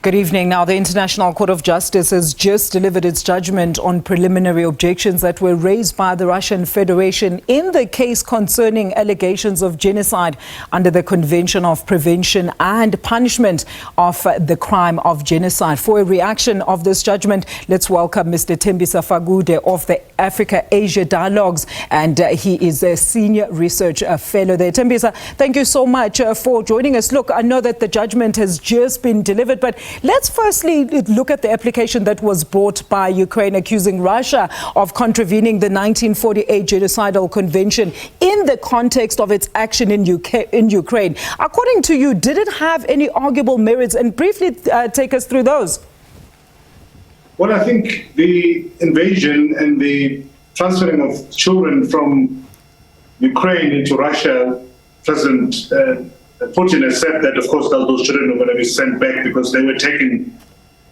Good evening. Now, the International Court of Justice has just delivered its judgment on preliminary objections that were raised by the Russian Federation in the case concerning allegations of genocide under the Convention of Prevention and Punishment of the Crime of Genocide. For a reaction of this judgment, let's welcome Mr Thembisa Fakude of the Africa-Asia Dialogues, and he is a senior research fellow there. Thembisa, thank you so much for joining us. Look, I know that the judgment has just been delivered, but let's firstly look at the application that was brought by Ukraine accusing Russia of contravening the 1948 Genocidal Convention in the context of its action in Ukraine. According to you, did it have any arguable merits? And briefly take us through those. Well, I think the invasion and the transferring of children from Ukraine into Russia, President Putin has said that, of course, those children are going to be sent back because they were taken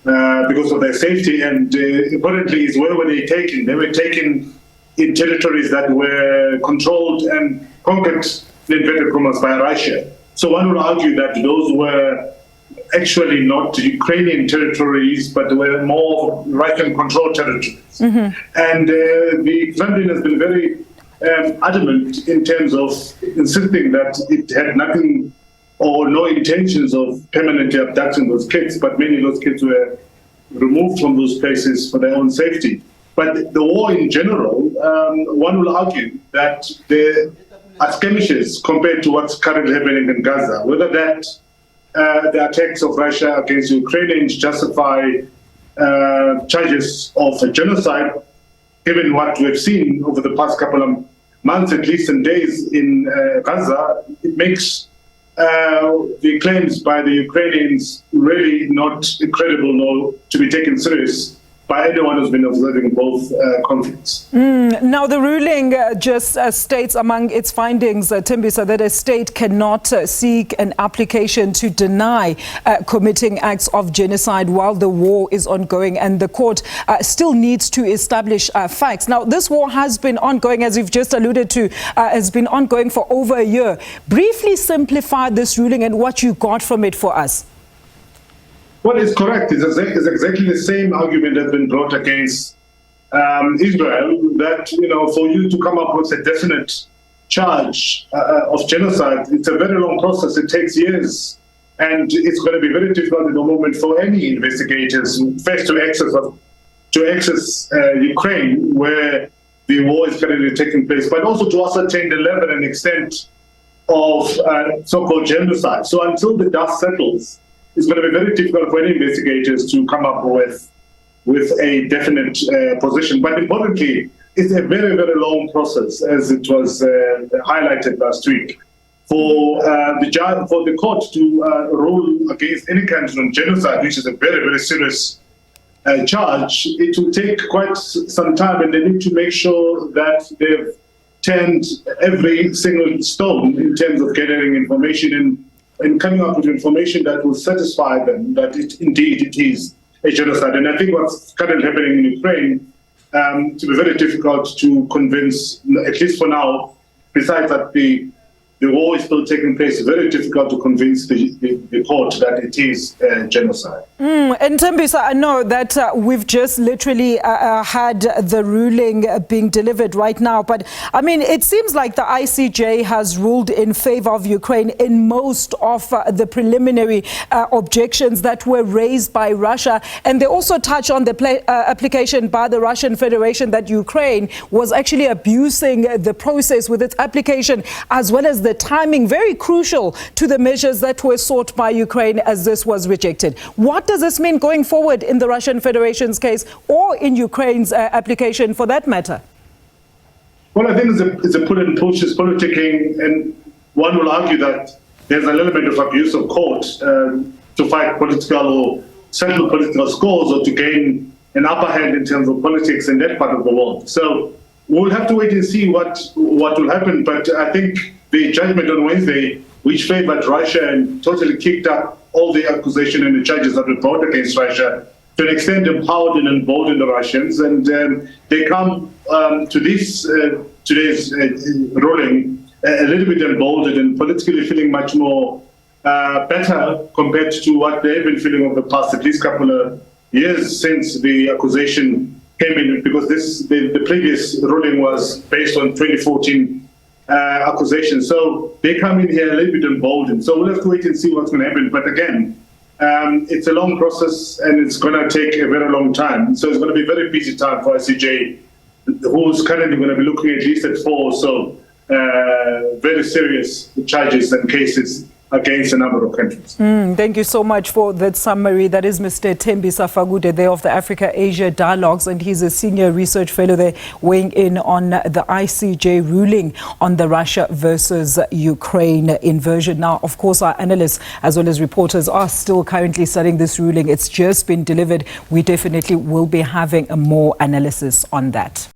because of their safety. And importantly is, where were they taken? They were taken in territories that were controlled and conquered, in inverted commas, by Russia. So one would argue that those were actually not Ukrainian territories, but were more Russian-controlled territories. And the Kremlin has been very adamant in terms of insisting that it had nothing or no intentions of permanently abducting those kids, but many of those kids were removed from those places for their own safety. But the war in general, one will argue that there are skirmishes compared to what's currently happening in Gaza, whether that the attacks of Russia against Ukrainians justify charges of genocide, given what we've seen over the past couple of months, at least, and days in Gaza. It makes the claims by the Ukrainians really not credible nor to be taken serious by anyone who's been observing both conflicts. Now, the ruling just states among its findings, Thembisa, that a state cannot seek an application to deny committing acts of genocide while the war is ongoing, and the court still needs to establish facts. Now, this war has been ongoing, as you've just alluded to, has been ongoing for over a year. Briefly simplify this ruling and what you got from it for us. Well, it's correct. It's exactly the same argument that's been brought against Israel, that, for you to come up with a definite charge of genocide, it's a very long process. It takes years. And it's going to be very difficult at the moment for any investigators, first to access Ukraine, where the war is currently taking place, but also to ascertain the level and extent of so-called genocide. So until the dust settles, it's going to be very difficult for any investigators to come up with a definite position. But importantly, it's a very, very long process, as it was highlighted last week. For the court to rule against any country on genocide, which is a very, very serious charge, it will take quite some time, and they need to make sure that they've turned every single stone in terms of gathering information and coming up with information that will satisfy them that indeed it is a genocide. And I think what's currently happening in Ukraine to be very difficult to convince, at least for now, besides that the war is still taking place, very difficult to convince the court that it is genocide. And Thembisa, I know that we've just literally had the ruling being delivered right now, but I mean, it seems like the ICJ has ruled in favor of Ukraine in most of the preliminary objections that were raised by Russia. And they also touch on the application by the Russian Federation that Ukraine was actually abusing the process with its application, as well as the timing, very crucial to the measures that were sought by Ukraine as this was rejected. What does this mean going forward in the Russian Federation's case, or in Ukraine's application for that matter? Well, I think it's a pull and push, it's politicking, and one will argue that there's an element of abuse of court to fight political or settle political scores, or to gain an upper hand in terms of politics in that part of the world. So we'll have to wait and see what will happen. But I think the judgment on Wednesday, which favored Russia and totally kicked up all the accusation and the charges that were brought against Russia, to an extent empowered and emboldened the Russians. And they come to this today's ruling a little bit emboldened and politically feeling much more better compared to what they've been feeling over the past at least couple of years since the accusation came in, because the previous ruling was based on 2014 accusation. So they come in here a little bit emboldened. So we'll have to wait and see what's going to happen. But again, it's a long process and it's going to take a very long time. So it's going to be a very busy time for ICJ, who's currently going to be looking at least at 4 or so very serious charges and cases against a number of countries. Thank you so much for that summary. That is Mr Thembisa Fakude there of the Africa-Asia Dialogues, and he's a senior research fellow there, weighing in on the ICJ ruling on the Russia versus Ukraine invasion. Now, of course, our analysts as well as reporters are still currently studying this ruling. It's just been delivered. We definitely will be having a more analysis on that.